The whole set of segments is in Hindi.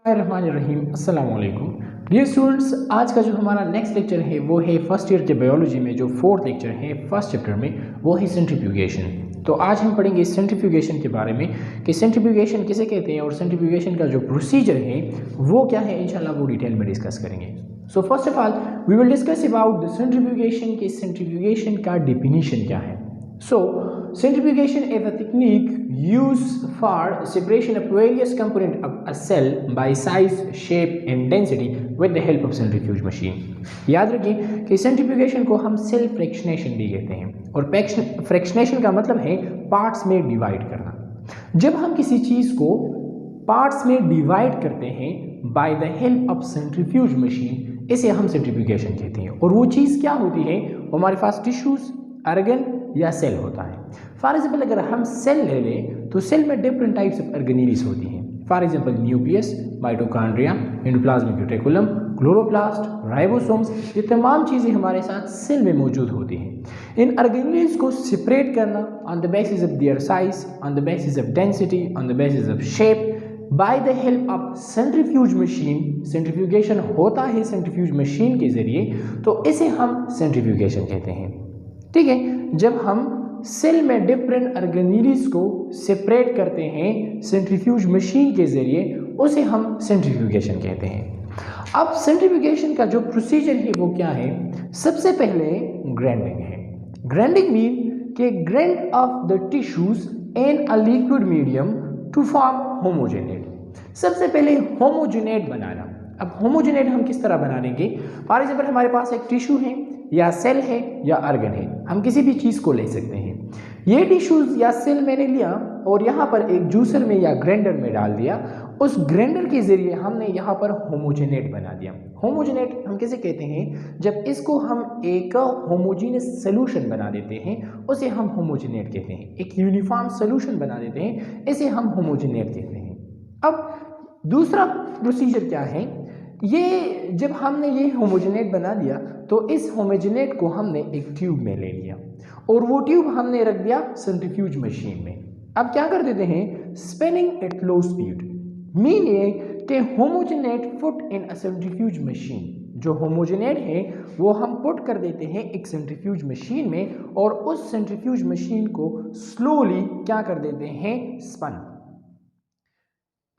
रहीम अस्सलाम वालेकुम डियर स्टूडेंट्स। आज का जो हमारा नेक्स्ट लेक्चर है वो है फर्स्ट ईयर के बायोलॉजी में जो फोर्थ लेक्चर है फर्स्ट चैप्टर में, वो है सेंट्रीफ्यूगेशन। तो आज हम पढ़ेंगे सेंट्रीफ्यूगेशन के बारे में कि सेंट्रीफ्यूगेशन किसे कहते हैं और सेंट्रीफ्यूगेशन का जो प्रोसीजर है वो क्या है, इंशाल्लाह वो डिटेल में डिस्कस करेंगे। So first of all we will discuss about the centrifugation के सेंट्रीफ्यूगेशन का डिफिनीशन क्या है। So, centrifugation is a technique used for separation of various components of a cell by size, shape and density with the help of centrifuge machine। याद रखिए कि सेंट्रीफ्यूगेशन को हम सेल फ्रैक्शनेशन भी कहते हैं और फ्रैक्शनेशन का मतलब है पार्ट्स में डिवाइड करना। जब हम किसी चीज़ को पार्ट्स में डिवाइड करते हैं by the help of centrifuge machine, इसे हम सेंट्रीफ्यूगेशन कहते हैं। और वो चीज़ क्या होती है, हमारे पास टिश्यूज, ऑर्गन या सेल होता है। फॉर एग्जाम्पल अगर हम सेल ले लें तो सेल में डिफरेंट टाइप्स ऑफ ऑर्गेनीलीज होती हैं। For example nucleus, mitochondria, endoplasmic reticulum, chloroplast, ribosomes, ये तमाम चीज़ें हमारे साथ सेल में मौजूद होती हैं। इन ऑर्गेनीलीज को सेपरेट करना on the basis of their size, on the basis of density, on the basis of shape by the help of centrifuge machine, centrifugation होता है सेंट्रीफ्यूज मशीन के जरिए, तो इसे हम सेंट्रीफ्यूगेशन कहते हैं। ठीक है, जब हम सेल में डिफरेंट ऑर्गेनीलीज को सेपरेट करते हैं सेंट्रीफ्यूज मशीन के जरिए, उसे हम सेंट्रीफ्यूगेशन कहते हैं। अब सेंट्रीफ्यूगेशन का जो प्रोसीजर है वो क्या है, सबसे पहले ग्राइंडिंग है। ग्राइंडिंग मीन के grind of the tissues in a liquid medium to form homogenate. सबसे पहले होमोजेनेट बनाना। अब होमोजेनेट हम किस तरह बना लेंगे, फॉर एग्जाम्पल हमारे पास एक टिश्यू है या सेल है या ऑर्गन है, हम किसी भी चीज़ को ले सकते हैं। ये टिश्यूज या सेल मैंने लिया और यहाँ पर एक जूसर में या ग्राइंडर में डाल दिया। उस ग्राइंडर के जरिए हमने यहाँ पर होमोजेनेट बना दिया। होमोजेनेट हम किसे कहते हैं, जब इसको हम एक होमोजीनियस सोल्यूशन बना देते हैं उसे हम होमोजेनेट कहते हैं। एक यूनिफॉर्म सोल्यूशन बना देते हैं, इसे हम होमोजेनेट कहते हैं। अब दूसरा प्रोसीजर क्या है, ये जब हमने ये होमोजेनेट बना दिया तो इस होमोजेनेट को हमने एक ट्यूब में ले लिया और वो ट्यूब हमने रख दिया सेंट्रीफ्यूज मशीन में। अब क्या कर देते हैं, spinning at low speed. Mean ये कि homogenate put in a centrifuge machine, जो होमोजेनेट है वो हम पुट कर देते हैं एक सेंट्रीफ्यूज मशीन में और उस सेंट्रीफ्यूज मशीन को स्लोली क्या कर देते हैं, स्पन।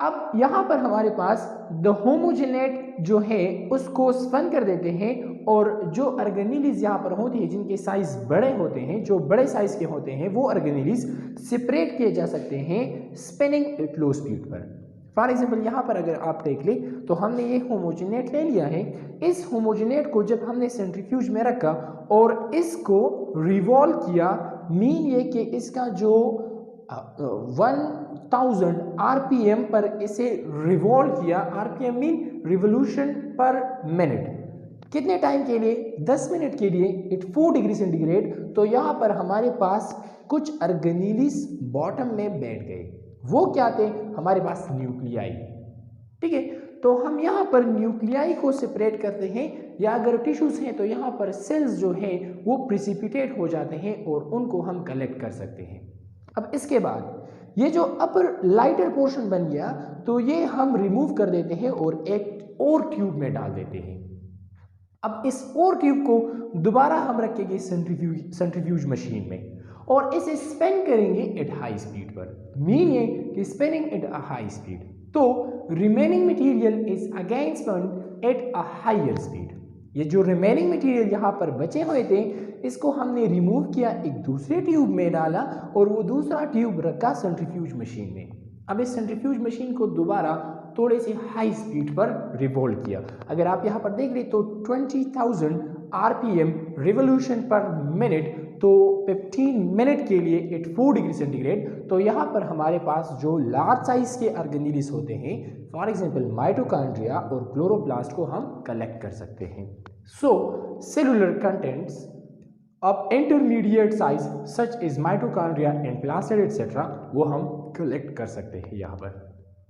अब यहाँ पर हमारे पास द होमोजेनेट जो है उसको स्पन कर देते हैं और जो ऑर्गेनीलीज यहाँ पर होती है जिनके साइज बड़े होते हैं, जो बड़े साइज के होते हैं, वो ऑर्गेनीलीज सेपरेट किए जा सकते हैं स्पिनिंग एट लो स्पीड पर। फॉर एग्जाम्पल यहाँ पर अगर आप देख ले तो हमने ये होमोजेनेट ले लिया है। इस होमोजेनेट को जब हमने सेंट्रीफ्यूज में रखा और इसको रिवॉल्व किया, मीन ये कि इसका जो 1000 आरपीएम पर इसे रिवॉल्व किया। RPM mean revolution per minute. कितने टाइम के लिए, 10 मिनट के लिए, एट 4 डिग्री सेंटीग्रेड। तो यहाँ पर हमारे पास कुछ ऑर्गेनीलीज बॉटम में बैठ गए। वो क्या थे, हमारे पास न्यूक्लियाई। ठीक है, तो हम यहाँ पर न्यूक्लियाई को सेपरेट करते हैं, या अगर टिश्यूज हैं तो यहाँ पर सेल्स जो है वो प्रिसिपिटेट हो जाते हैं और उनको हम कलेक्ट कर सकते हैं। अब इसके बाद ये जो अपर लाइटर पोर्शन बन गया तो ये हम रिमूव कर देते हैं और एक और ट्यूब में डाल देते हैं। अब इस और ट्यूब को दोबारा हम रखेंगे सेंट्रीफ्यूज मशीन में और इसे स्पिन करेंगे एट हाई स्पीड पर। मीन ये कि spinning at a high speed, तो remaining material is again spin at a higher speed. ये जो रिमेनिंग मटेरियल यहाँ पर बचे हुए थे इसको हमने रिमूव किया, एक दूसरे ट्यूब में डाला और वो दूसरा ट्यूब रखा सेंट्रीफ्यूज मशीन में। अब इस सेंट्रीफ्यूज मशीन को दोबारा थोड़े से हाई स्पीड पर रिवॉल्व किया। अगर आप यहाँ पर देख रहे तो 20,000 आरपीएम रिवोल्यूशन पर मिनट, तो 15 मिनट के लिए एट 4 डिग्री सेंटीग्रेड। तो यहाँ पर हमारे पास जो लार्ज साइज के ऑर्गेनीलीज होते हैं, फॉर एग्जाम्पल माइटोकॉन्ड्रिया और क्लोरोप्लास्ट, को हम कलेक्ट कर सकते हैं। So cellular contents of intermediate size such is mitochondria and plastid etcetera, वो हम कलेक्ट कर सकते हैं। यहाँ पर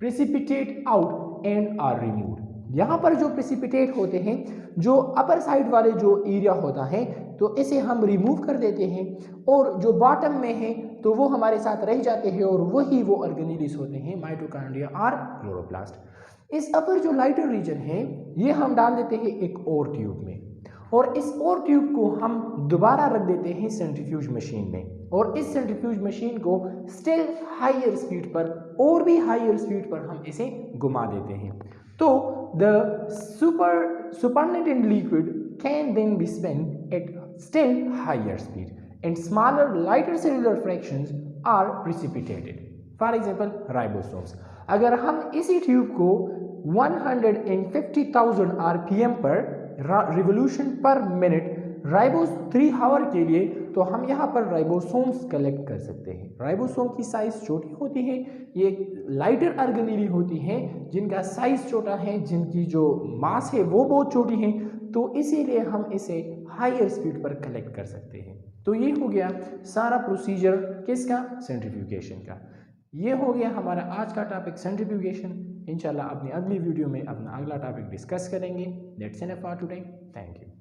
precipitate out and are removed. यहाँ पर जो प्रेसिपिटेट होते हैं, जो अपर साइड वाले जो एरिया होता है, तो इसे हम रिमूव कर देते हैं और जो बॉटम में है तो वो हमारे साथ रह जाते हैं और वही वो ऑर्गेनीलीज होते हैं, माइटोकॉन्ड्रिया और क्लोरोप्लास्ट। इस अपर जो लाइटर रीजन है ये हम डाल देते हैं एक और ट्यूब में, और इस और ट्यूब को हम दोबारा रख देते हैं सेंट्रीफ्यूज मशीन में, और इस सेंट्रीफ्यूज मशीन को स्टिल हायर स्पीड पर और भी हायर स्पीड पर हम इसे घुमा देते हैं। तो the supernatant liquid can then be spent at still higher speed and smaller lighter cellular fractions are precipitated. For example, ribosomes. अगर हम इसी ट्यूब को 150,000 RPM per revolution per minute ribose 3 our के लिए, तो हम यहाँ पर राइबोसोम्स कलेक्ट कर सकते हैं। राइबोसोम की साइज छोटी होती है, ये लाइटर ऑर्गेनेली होती हैं जिनका साइज छोटा है, जिनकी जो मास है वो बहुत छोटी है, तो इसीलिए हम इसे हायर स्पीड पर कलेक्ट कर सकते हैं। तो ये हो गया सारा प्रोसीजर किसका, सेंट्रीफ्यूगेशन का। ये हो गया हमारा आज का टॉपिक सेंट्रीफ्यूगेशन। इंशाल्लाह अपनी अगली वीडियो में अपना अगला टॉपिक डिस्कस करेंगे। That's enough for today. Thank you.